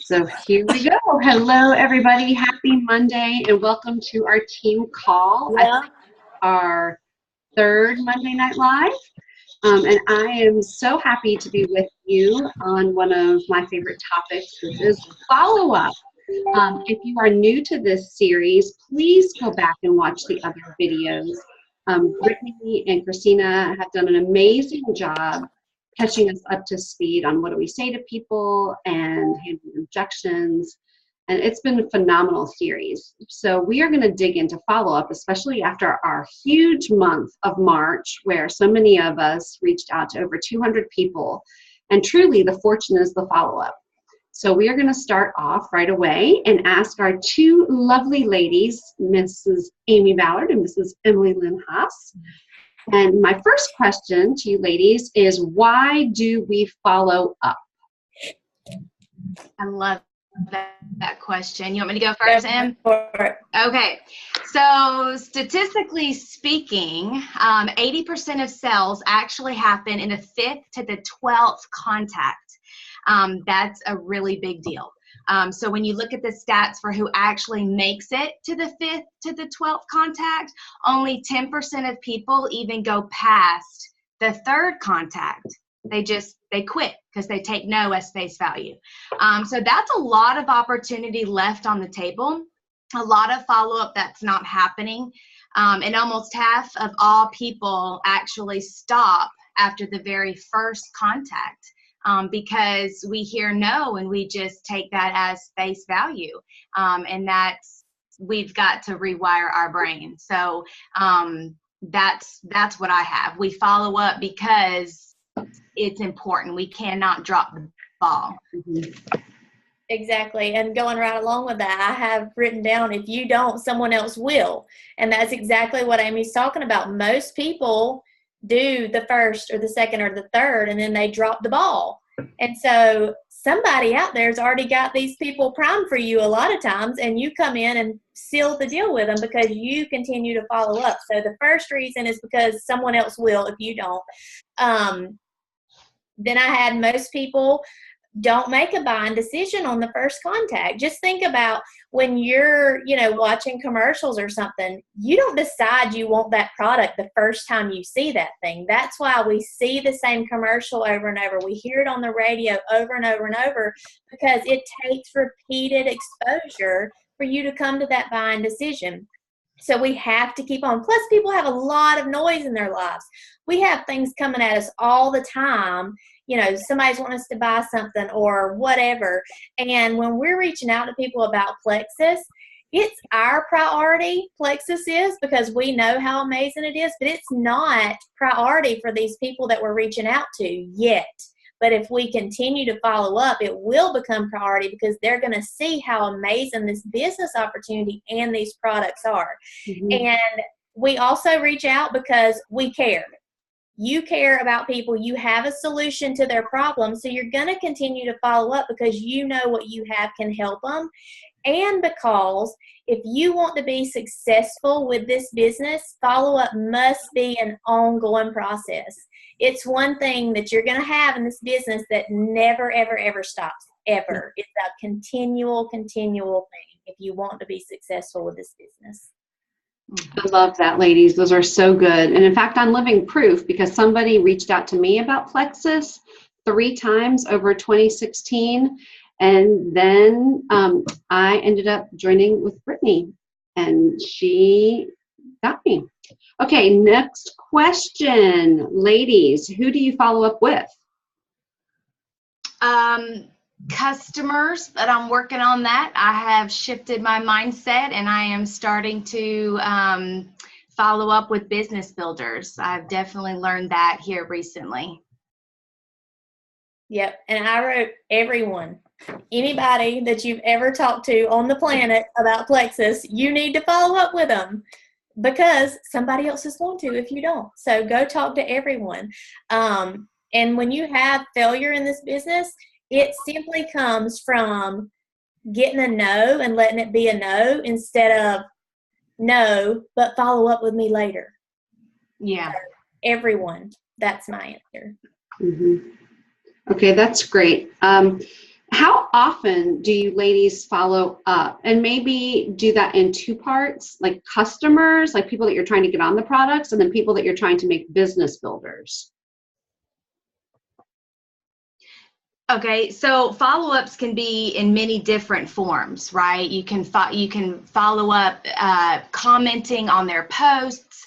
So here we go. Hello, everybody. Happy Monday, and welcome to our team call. Yeah. Our third Monday Night Live. And I am so happy to be with you on one of my favorite topics, which is follow-up. If you are new to this series, please go back and watch the other videos. Brittany and Christina have done an amazing job catching us up to speed on what do we say to people and handling objections. And it's been a phenomenal series. So we are going to dig into follow-up, especially after our huge month of March, where so many of us reached out to over 200 people. And truly, the fortune is the follow-up. So we are going to start off right away and ask our two lovely ladies, Mrs. Amy Ballard and Mrs. Emily Lynn Haas. And my first question to you ladies is, why do we follow up? I love that question. You want me to go first, Em? Okay. So statistically speaking, 80% of sales actually happen in the 5th to the 12th contact. That's a really big deal. So when you look at the stats for who actually makes it to the 5th to the 12th contact, only 10% of people even go past the 3rd contact. They quit because they take no as face value. So that's a lot of opportunity left on the table, a lot of follow-up that's not happening. And almost half of all people actually stop after the very first contact. Because we hear no and we just take that as face value. And we've got to rewire our brain. So that's what I have. We follow up because it's important. We cannot drop the ball. Exactly. And going right along with that, I have written down, if you don't, someone else will. And that's exactly what Amy's talking about. Most people do the first or the second or the third, and then they drop the ball. And so somebody out there's already got these people primed for you a lot of times, and you come in and seal the deal with them because you continue to follow up. So the first reason is because someone else will if you don't. Then I had most people don't make a buying decision on the first contact. Just think about when you're, watching commercials or something, you don't decide you want that product the first time you see that thing. That's why we see the same commercial over and over. We hear it on the radio over and over and over because it takes repeated exposure for you to come to that buying decision. So we have to keep on. Plus, people have a lot of noise in their lives. We have things coming at us all the time. Somebody's wanting us to buy something or whatever. And when we're reaching out to people about Plexus, it's our priority, Plexus is, because we know how amazing it is, but it's not priority for these people that we're reaching out to yet. But if we continue to follow up, it will become priority because they're going to see how amazing this business opportunity and these products are. Mm-hmm. And we also reach out because we care. You care about people. You have a solution to their problem. So you're going to continue to follow up because you know what you have can help them. And because if you want to be successful with this business, follow-up must be an ongoing process. It's one thing that you're going to have in this business that never, ever, ever stops, ever. It's a continual thing if you want to be successful with this business. I love that, ladies. Those are so good. And in fact, I'm living proof because somebody reached out to me about Plexus 3 times over 2016. And then I ended up joining with Brittany, and she got me. Okay, next question. Ladies, who do you follow up with? Customers, but I'm working on that. I have shifted my mindset and I am starting to follow up with business builders. I've definitely learned that here recently. Yep. And I wrote everyone, anybody that you've ever talked to on the planet about Plexus, you need to follow up with them because somebody else is going to if you don't. So go talk to everyone. And when you have failure in this business, it simply comes from getting a no and letting it be a no instead of no, but follow up with me later. Yeah. So everyone. That's my answer. Mm-hmm. Okay, that's great. How often do you ladies follow up? And maybe do that in two parts, like customers, like people that you're trying to get on the products, and then people that you're trying to make business builders. Okay, so follow-ups can be in many different forms, right? You can follow up commenting on their posts.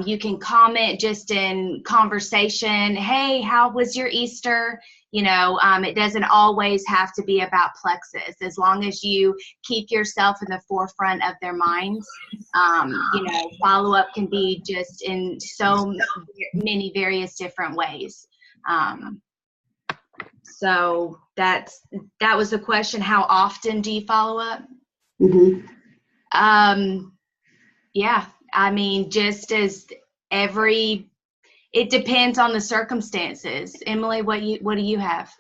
You can comment just in conversation. Hey, how was your Easter? You know, it doesn't always have to be about Plexus. As long as you keep yourself in the forefront of their minds, you know, follow-up can be just in so many various different ways. So that was the question. How often do you follow up? Mm-hmm. Yeah, I mean, just as it depends on the circumstances. Emily, what do you have?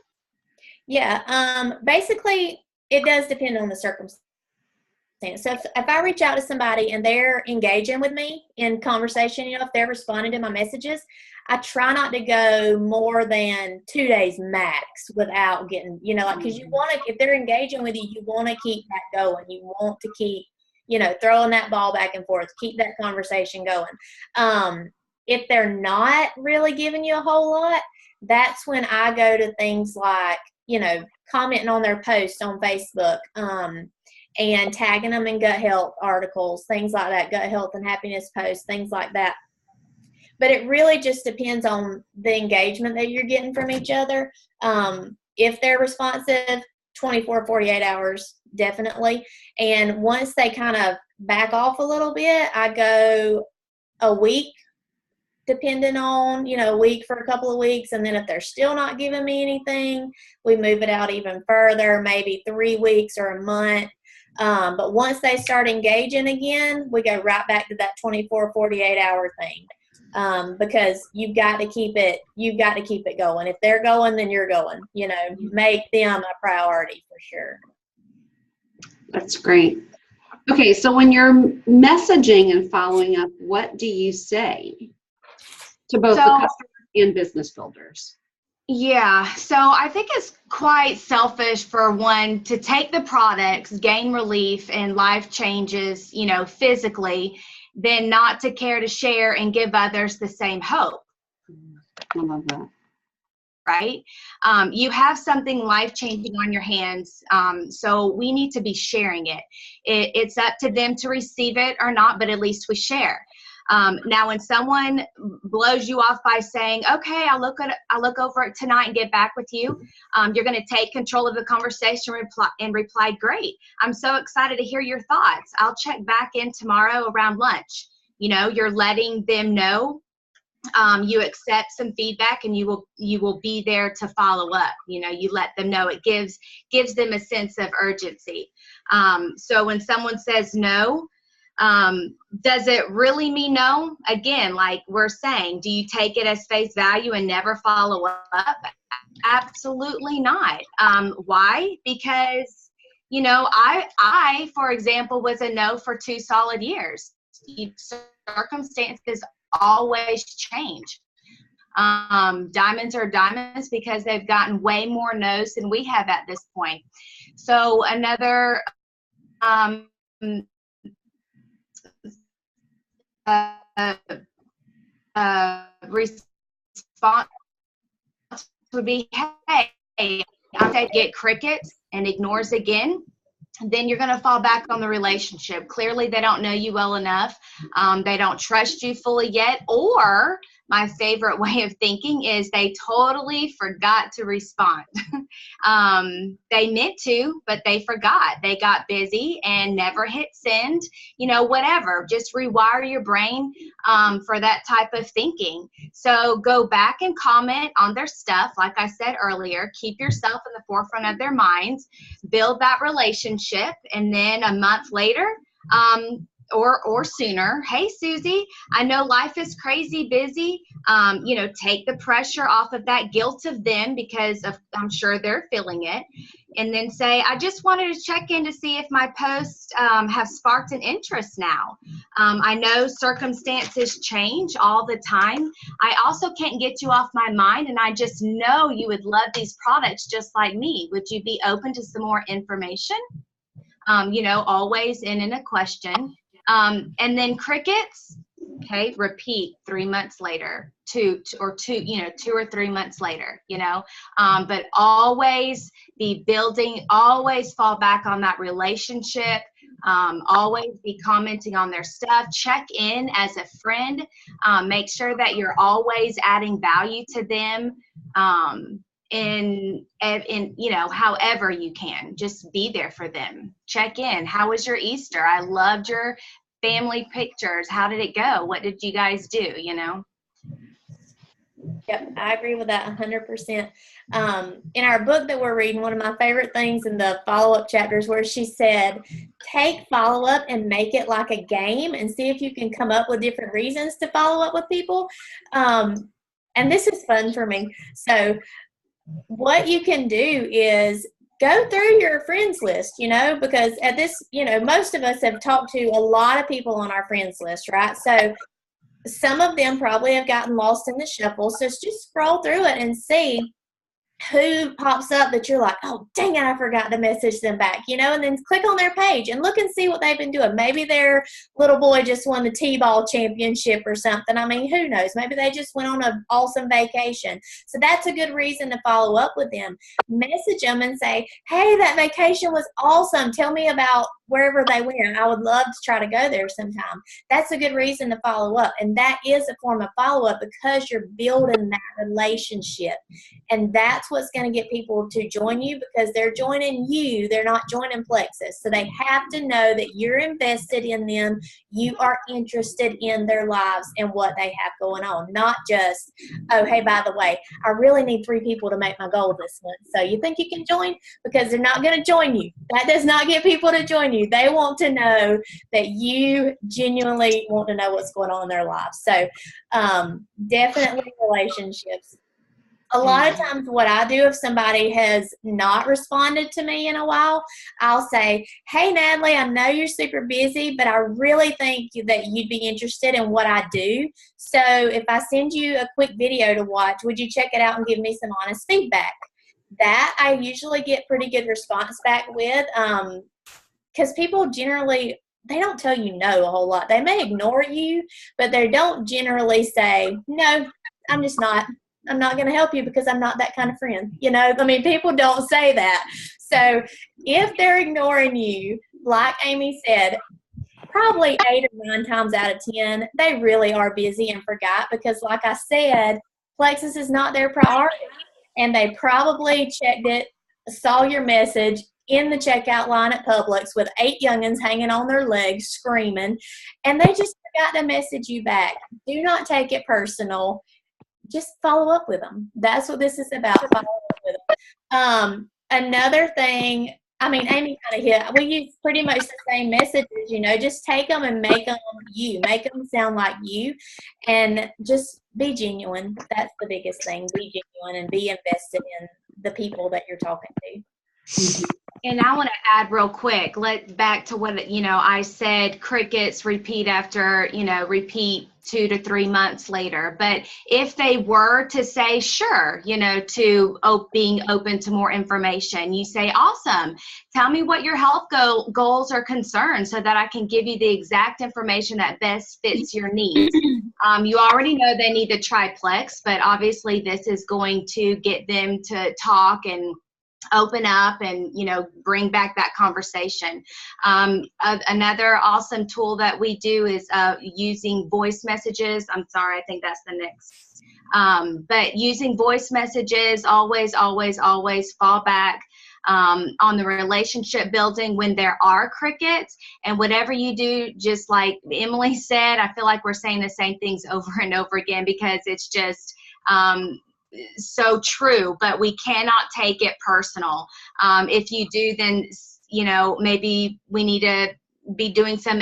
Yeah, basically it does depend on the circumstance. So if I reach out to somebody and they're engaging with me in conversation, you know, if they're responding to my messages, I try not to go more than 2 days max without getting, you know, like, because you want to, if they're engaging with you, you want to keep that going. You want to keep, you know, throwing that ball back and forth, keep that conversation going. If they're not really giving you a whole lot, that's when I go to things like, you know, commenting on their posts on Facebook, and tagging them in gut health articles, things like that, gut health and happiness posts, things like that. But it really just depends on the engagement that you're getting from each other. If they're responsive, 24, 48 hours, definitely. And once they kind of back off a little bit, I go a week, depending on, you know, a week for a couple of weeks. And then if they're still not giving me anything, we move it out even further, maybe 3 weeks or a month. But once they start engaging again, we go right back to that 24, 48 hour thing. Because you've got to keep it going. If they're going, then you're going, you know, make them a priority for sure. That's great. Okay, so when you're messaging and following up, what do you say to both the customers and business builders? Yeah, so I think it's quite selfish for one to take the products, gain relief and life changes, you know, physically, then not to care to share and give others the same hope. I love that. Right? You have something life-changing on your hands, so we need to be sharing it. It's up to them to receive it or not, but at least we share. Now, when someone blows you off by saying, okay, I'll look over it tonight and get back with you, you're going to take control of the conversation and reply, great. I'm so excited to hear your thoughts. I'll check back in tomorrow around lunch. You know, you're letting them know you accept some feedback and you will be there to follow up. You know, you let them know. It gives them a sense of urgency. So when someone says no, does it really mean no? Again, like we're saying, do you take it as face value and never follow up? Absolutely not. Why? Because, you know, I, for example, was a no for 2 solid years. Circumstances always change. Diamonds are diamonds because they've gotten way more no's than we have at this point. So another response would be, hey, I'm going to get crickets and ignores again, then you're going to fall back on the relationship. Clearly, they don't know you well enough. They don't trust you fully yet. Or my favorite way of thinking is they totally forgot to respond. They meant to, but they forgot. They got busy and never hit send, you know, whatever. Just rewire your brain for that type of thinking. So go back and comment on their stuff. Like I said earlier, keep yourself in the forefront of their minds, build that relationship, and then a month later, or sooner. Hey, Susie, I know life is crazy busy. Take the pressure off of that guilt of them, because I'm sure they're feeling it. And then say, I just wanted to check in to see if my posts have sparked an interest now. I know circumstances change all the time. I also can't get you off my mind, and I just know you would love these products just like me. Would you be open to some more information? Always in a question. And then crickets, okay, repeat 3 months later, two or 3 months later, but always be building, always fall back on that relationship, always be commenting on their stuff, check in as a friend, make sure that you're always adding value to them, in however you can. Just be there for them. Check in. How was your Easter? I loved your family pictures. How did it go? What did you guys do? Yep, I agree with that 100%. In our book that we're reading, one of my favorite things in the follow-up chapters where she said, take follow-up and make it like a game and see if you can come up with different reasons to follow up with people. And this is fun for me. So what you can do is go through your friends list, because at this, most of us have talked to a lot of people on our friends list, right? So some of them probably have gotten lost in the shuffle. So just scroll through it and see who pops up that you're like, oh, dang it, I forgot to message them back, and then click on their page and look and see what they've been doing. Maybe their little boy just won the T-ball championship or something. I mean, who knows? Maybe they just went on an awesome vacation. So that's a good reason to follow up with them. Message them and say, hey, that vacation was awesome. Tell me about wherever they went. I would love to try to go there sometime. That's a good reason to follow up. And that is a form of follow-up because you're building that relationship. And that's what's going to get people to join you, because they're joining you. They're not joining Plexus. So they have to know that you're invested in them. You are interested in their lives and what they have going on. Not just, oh, hey, by the way, I really need 3 people to make my goal this month. So you think you can join? Because they're not going to join you. That does not get people to join you. They want to know that you genuinely want to know what's going on in their lives. So definitely relationships. A lot of times what I do if somebody has not responded to me in a while, I'll say, hey, Natalie, I know you're super busy, but I really think that you'd be interested in what I do. So if I send you a quick video to watch, would you check it out and give me some honest feedback? That I usually get pretty good response back with, because people generally, they don't tell you no a whole lot. They may ignore you, but they don't generally say, no, I'm not going to help you because I'm not that kind of friend. People don't say that. So if they're ignoring you, like Amy said, probably 8 or 9 times out of 10, they really are busy and forgot, because like I said, Plexus is not their priority. And they probably checked it, saw your message in the checkout line at Publix with 8 youngins hanging on their legs screaming, and they just forgot to message you back. Do not take it personal. Just follow up with them. That's what this is about, follow up with them. Another thing, Amy kind of hit, we use pretty much the same messages, just take them and make them you. Make them sound like you, and just be genuine. That's the biggest thing. Be genuine and be invested in the people that you're talking to. And I want to add real quick, back to what, I said crickets repeat after, repeat 2 to 3 months later. But if they were to say, sure, to being open to more information, you say, awesome, tell me what your health goals or concerns so that I can give you the exact information that best fits your needs. You already know they need to try Plex, but obviously this is going to get them to talk and open up and bring back that conversation. Another awesome tool that we do is using voice messages. I'm sorry, I think that's the next. But using voice messages, always fall back on the relationship building when there are crickets. And whatever you do, just like Emily said, I feel like we're saying the same things over and over again because it's just so true, but we cannot take it personal. If you do, then maybe we need to be doing some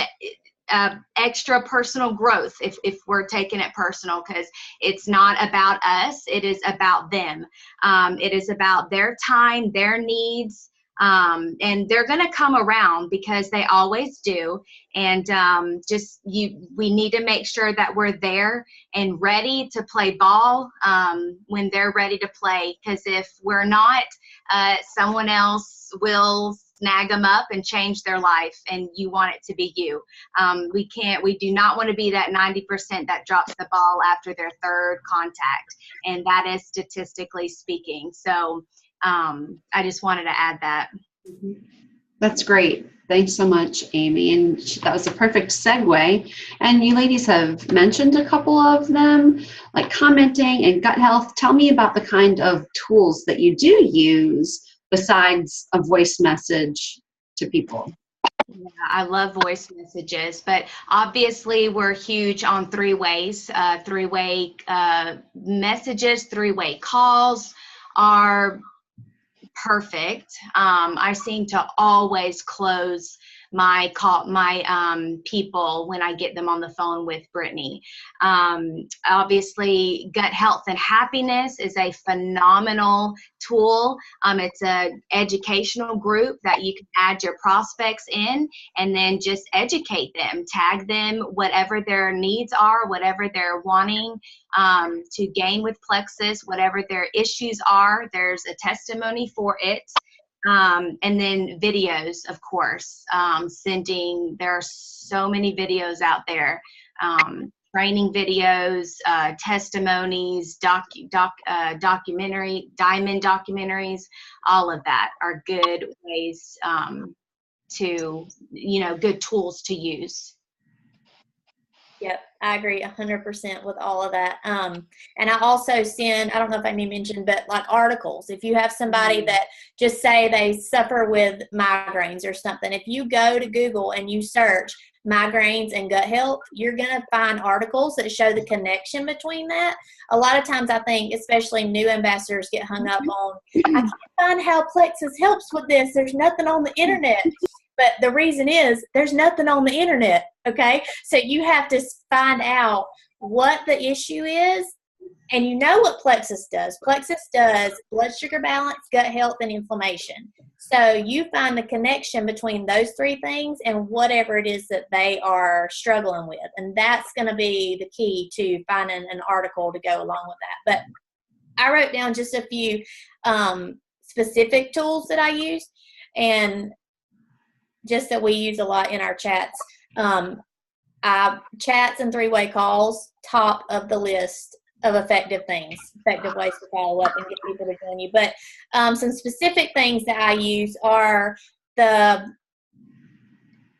extra personal growth if we're taking it personal, because it's not about us, it is about them. It is about their time, their needs, and they're going to come around because they always do. And we need to make sure that we're there and ready to play ball when they're ready to play, because if we're not, someone else will snag them up and change their life, and you want it to be you. We do not want to be that 90% that drops the ball after their third contact, and that is statistically speaking. So I just wanted to add that. That's great. Thanks so much, Amy. And that was a perfect segue. And you ladies have mentioned a couple of them, like commenting and gut health. Tell me about the kind of tools that you do use besides a voice message to people. Yeah, I love voice messages, but obviously we're huge on three ways. Three-way messages, three-way calls are perfect. I seem to always close my people when I get them on the phone with Brittany. Obviously, Gut Health and Happiness is a phenomenal tool. It's an educational group that you can add your prospects in and then just educate them, tag them, whatever their needs are, whatever they're wanting to gain with Plexus, whatever their issues are. There's a testimony for it. And then videos, of course, there are so many videos out there, training videos, testimonies, diamond documentaries, all of that are good ways good tools to use. Yep, I agree 100% with all of that. And I also send, I don't know if I may mention, but like articles. If you have somebody that just say they suffer with migraines or something, if you go to Google and you search migraines and gut health, you're going to find articles that show the connection between that. A lot of times I think, especially new ambassadors get hung up on, I can't find how Plexus helps with this. There's nothing on the internet. But the reason is there's nothing on the internet, okay? So you have to find out what the issue is, and you know what Plexus does. Plexus does blood sugar balance, gut health, and inflammation. So you find the connection between those three things and whatever it is that they are struggling with. And that's going to be the key to finding an article to go along with that. But I wrote down just a few specific tools that I use, and just that we use a lot in our chats. Chats and three-way calls, top of the list of effective things, effective ways to follow up and get people to join you. But some specific things that I use are the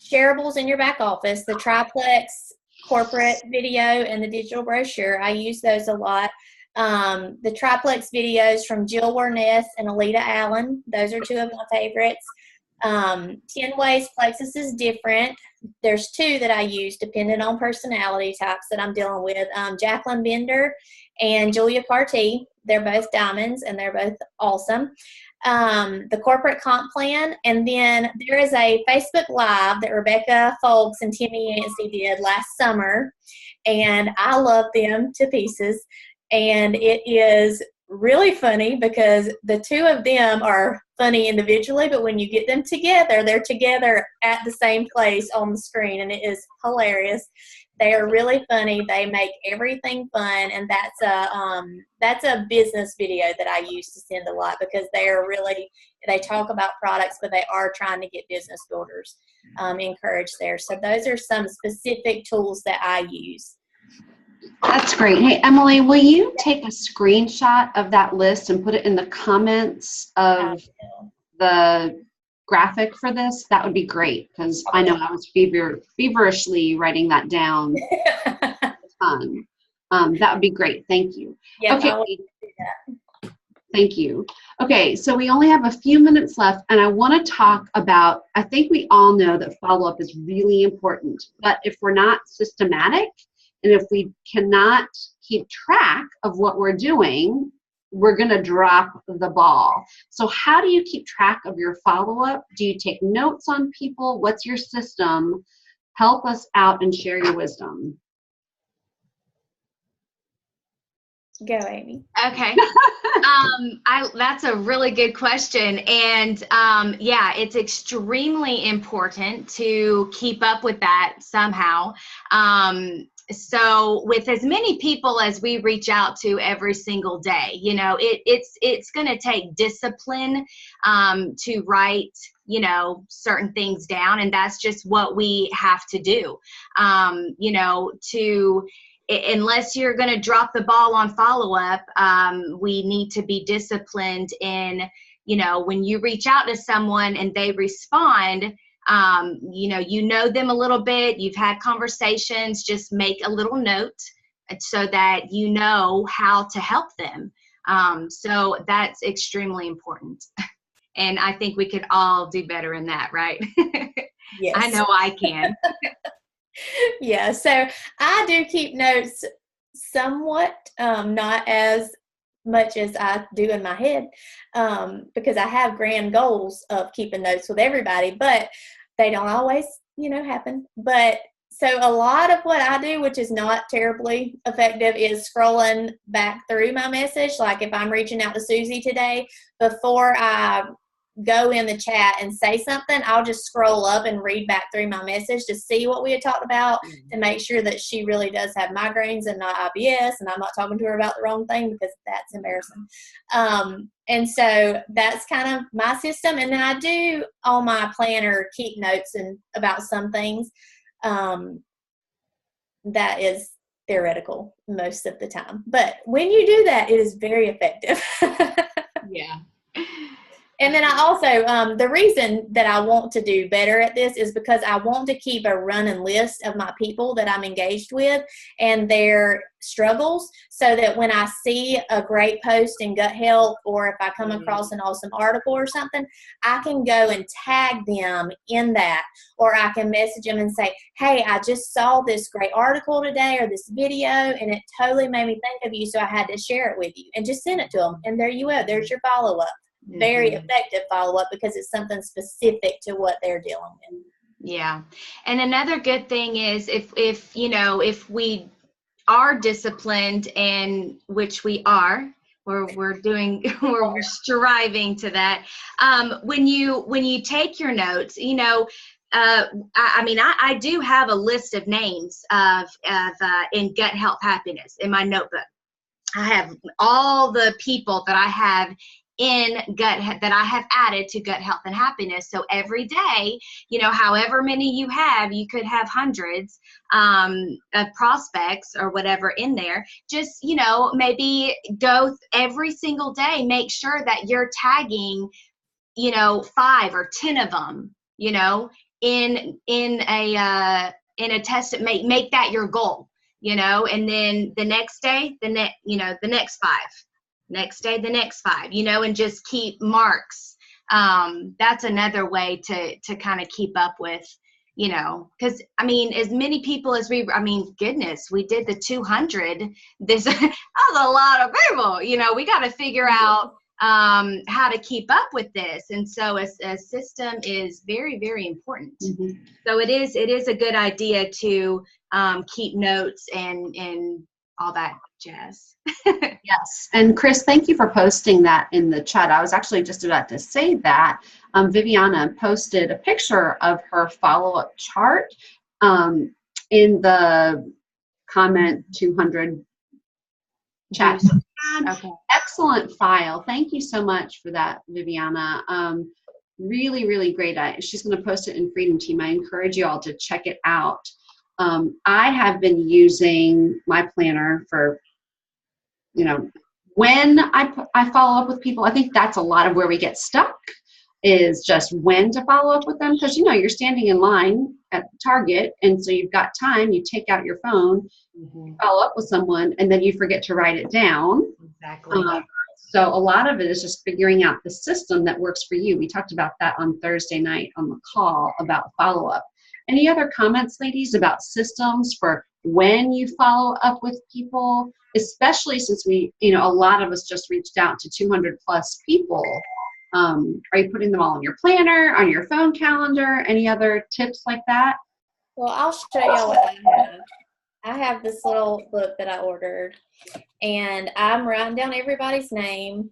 shareables in your back office, the triplex corporate video and the digital brochure. I use those a lot. The triplex videos from Jill Warness and Alita Allen. Those are two of my favorites. 10 ways Plexus is different. There's two that I use depending on personality types that I'm dealing with. Jacqueline Bender and Julia Partee. They're both diamonds and they're both awesome. The corporate comp plan. And then there is a Facebook Live that Rebecca Folks and Timmy Yancey did last summer. And I love them to pieces. And it is really funny because the two of them are funny individually, but when you get them together, they're together at the same place on the screen, and it is hilarious. They are really funny. They make everything fun, and that's a business video that I use to send a lot because they talk about products, but they are trying to get business builders encouraged there. So those are some specific tools that I use. That's great. Hey, Emily, will you take a screenshot of that list and put it in the comments of the graphic for this? That would be great, because I know I was feverishly writing that down. That would be great. Thank you. Yeah, okay. Thank you. Okay, so we only have a few minutes left, and I want to talk about, I think we all know that follow-up is really important, but if we're not systematic, and if we cannot keep track of what we're doing, we're going to drop the ball. So how do you keep track of your follow-up? Do you take notes on people? What's your system? Help us out and share your wisdom. Go, Amy. Okay. That's a really good question. And yeah, it's extremely important to keep up with that somehow. So with as many people as we reach out to every single day, you know, it's going to take discipline to write, you know, certain things down. And that's just what we have to do, you know, unless you're going to drop the ball on follow-up, we need to be disciplined in, you know, when you reach out to someone and they respond, you know them a little bit, you've had conversations, just make a little note so that you know how to help them. So that's extremely important. And I think we could all do better in that, right? Yes. I know I can. Yeah, so I do keep notes somewhat, not as much as I do in my head, because I have grand goals of keeping notes with everybody, but they don't always, you know, happen. But so a lot of what I do, which is not terribly effective, is scrolling back through my message. Like if I'm reaching out to Susie today, before I go in the chat and say something, I'll just scroll up and read back through my message to see what we had talked about, to make sure that she really does have migraines and not IBS, and I'm not talking to her about the wrong thing, because that's embarrassing. And so that's kind of my system. And then I do on my planner keep notes and about some things. That is theoretical most of the time, but when you do that, it is very effective. Yeah. And then I also, the reason that I want to do better at this is because I want to keep a running list of my people that I'm engaged with and their struggles, so that when I see a great post in gut health, or if I come across an awesome article or something, I can go and tag them in that, or I can message them and say, hey, I just saw this great article today or this video, and it totally made me think of you, so I had to share it with you, and just send it to them. And there you go. There's your follow-up. Very effective follow-up, because it's something specific to what they're dealing with. Yeah. And another good thing is if you know, if we are disciplined, and which we are, we're striving to that. When you take your notes, you know, I mean, I do have a list of names of in Gut Health Happiness in my notebook. I have all the people that I have that I have added to Gut Health and Happiness. So every day, you know, however many you have, you could have hundreds of prospects or whatever in there. Just, you know, maybe go every single day, make sure that you're tagging, you know, 5 or 10 of them, you know, in a test. Make that your goal, you know, and then the next day, the next 5. Next day, the next 5, you know, and just keep marks. That's another way to kind of keep up with, you know, because I mean, as many people as goodness, we did the 200. That's a lot of people, you know. We got to figure out how to keep up with this, and so a system is very, very important. So it is a good idea to keep notes and all that jazz. Yes. And Chris, thank you for posting that in the chat. I was actually just about to say that. Viviana posted a picture of her follow-up chart in the comment 200 chat. Okay. Excellent file. Thank you so much for that, Viviana. Really, really great. She's going to post it in Freedom Team. I encourage you all to check it out. I have been using my planner for, you know, when I follow up with people. I think that's a lot of where we get stuck, is just when to follow up with them. Because, you know, you're standing in line at Target, and so you've got time. You take out your phone, follow up with someone, and then you forget to write it down. Exactly. So a lot of it is just figuring out the system that works for you. We talked about that on Thursday night on the call about follow-up. Any other comments, ladies, about systems for when you follow up with people, especially since we, you know, a lot of us just reached out to 200 plus people? Are you putting them all in your planner, on your phone calendar? Any other tips like that? Well, I'll show y'all what I have. I have this little book that I ordered, and I'm writing down everybody's name.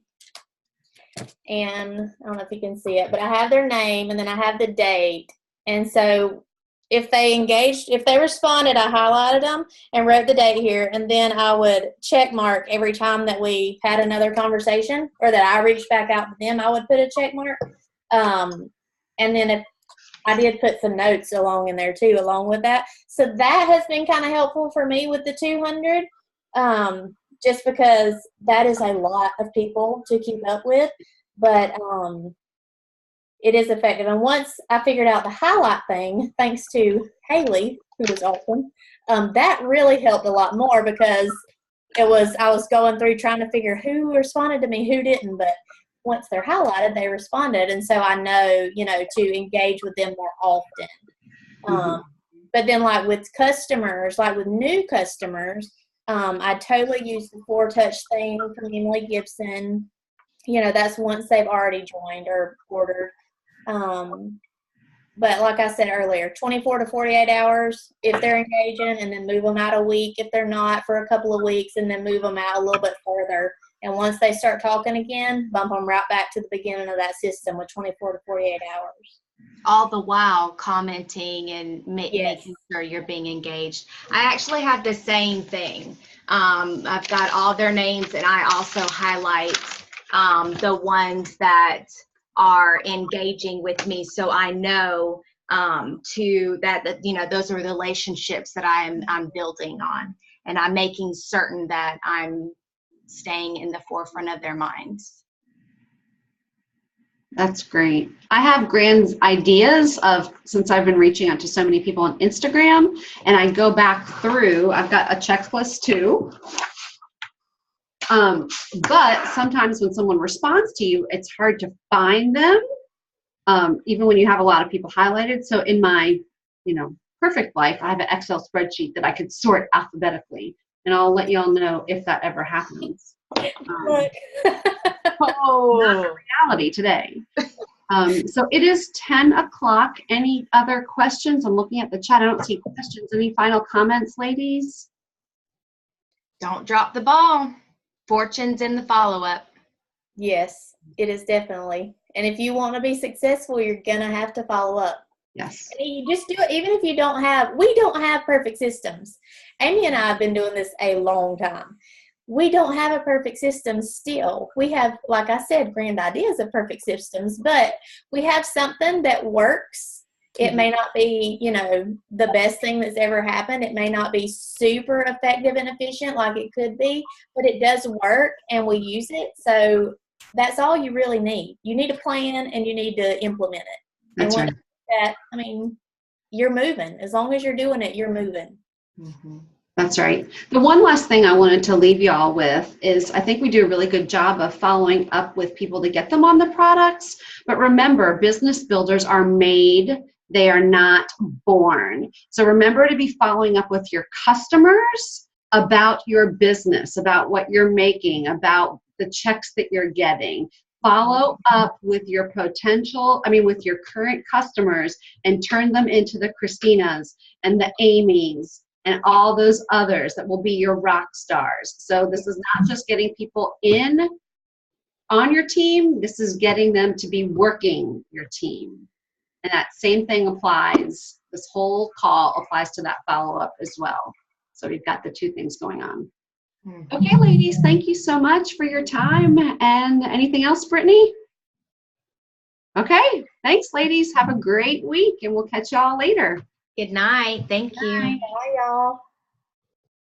And I don't know if you can see it, but I have their name, and then I have the date. And so if they engaged, if they responded, I highlighted them and wrote the date here, and then I would check mark every time that we had another conversation or that I reached back out to them, I would put a check mark. And then if I did put some notes along in there too, along with that. So that has been kind of helpful for me with the 200, just because that is a lot of people to keep up with. But it is effective. And once I figured out the highlight thing, thanks to Haley, who was awesome, that really helped a lot more, because I was going through trying to figure who responded to me, who didn't. But once they're highlighted, they responded. And so I know, to engage with them more often. But then like with customers, like with new customers, I totally use the 4-touch thing from Emily Gibson. That's once they've already joined or ordered. But like I said earlier, 24 to 48 hours if they're engaging, and then move them out a week if they're not for a couple of weeks, and then move them out a little bit further. And once they start talking again, bump them right back to the beginning of that system with 24 to 48 hours. All the while commenting and making sure you're being engaged. I actually have the same thing. I've got all their names, and I also highlight the ones that are engaging with me, so I know that those are relationships that I'm building on, and I'm making certain that I'm staying in the forefront of their minds. That's great. I have grand ideas since I've been reaching out to so many people on Instagram, and I go back through, I've got a checklist too. But sometimes when someone responds to you, it's hard to find them, even when you have a lot of people highlighted. So in my, perfect life, I have an Excel spreadsheet that I could sort alphabetically, and I'll let you all know if that ever happens. Not the reality today. So it is 10 o'clock. Any other questions? I'm looking at the chat. I don't see questions. Any final comments, ladies? Don't drop the ball. Fortune's in the follow-up. Yes, it is definitely. And if you want to be successful, you're going to have to follow up. Yes. And you just do it, even if we don't have perfect systems. Amy and I have been doing this a long time. We don't have a perfect system still. We have, like I said, grand ideas of perfect systems, but we have something that works. It may not be, the best thing that's ever happened. It may not be super effective and efficient like it could be, but it does work, and we use it. So that's all you really need. You need a plan, and you need to implement it. That's right. You're moving. As long as you're doing it, you're moving. Mm-hmm. That's right. The one last thing I wanted to leave you all with is I think we do a really good job of following up with people to get them on the products. But remember, business builders are made. They are not born. So remember to be following up with your customers about your business, about what you're making, about the checks that you're getting. Follow up with your with your current customers, and turn them into the Christinas and the Amys and all those others that will be your rock stars. So this is not just getting people in on your team, this is getting them to be working your team. And that same thing applies, this whole call applies to that follow-up as well. So we've got the two things going on. Okay, ladies, thank you so much for your time. And anything else, Brittany? Okay, thanks, ladies. Have a great week, and we'll catch y'all later. Good night. Thank you. Bye, y'all.